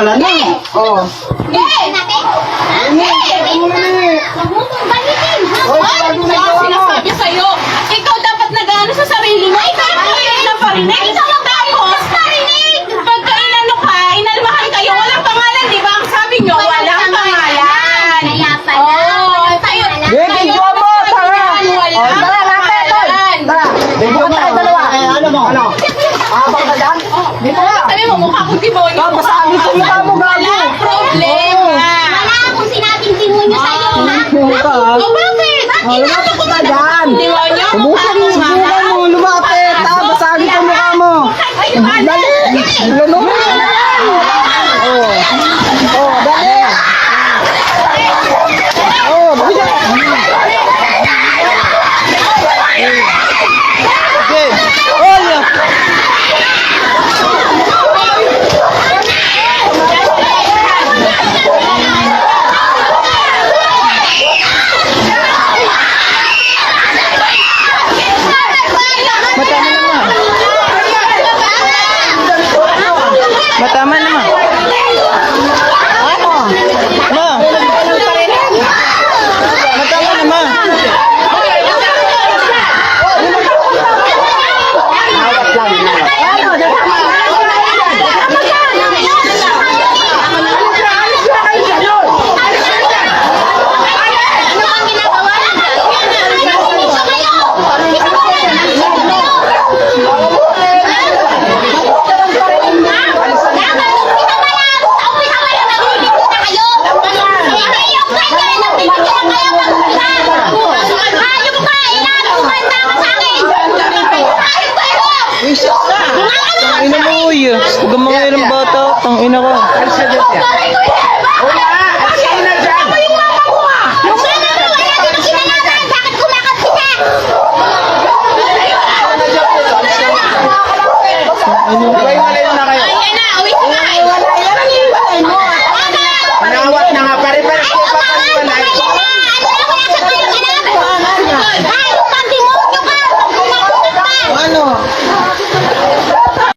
pala na. Oh. Sinasabi sa'yo, ikaw dapat nag-ano sa sarili mo. Ikaw ang kailan ng parinig. Ikaw ang tapos parinig. Pagka inano ka, inalmahan kayo, walang pangalan, di ba? Ang sabi nyo, walang pangalan. Kaya pala. Oo, tayo. Baby, jowa mo, tara. Walang pangalan. Baby, mo tayo dalawa. Ano mo? Ano? Abang ka dyan? Dito na. Sabi mo, mukha kong demonyo. Basahin ko yung mukha mo, gago. Walang problema. Wala akong sinabing demonyo sa'yo, ha? Puta. O bakit? Lumapit ka dyan. Demonyo? Subukan mo, subukan mo. Lumapit. Basahin ko yung mukha mo. Dali. Lulungan mo na yan. Oh. Oh, dali. Oh, bisa. Okay. Oh, yeah. Matama naman. Ano? Ma. Matama naman. Ina mo uy. Gumangaw ng bata. Tang ina ko. Wala! Wala!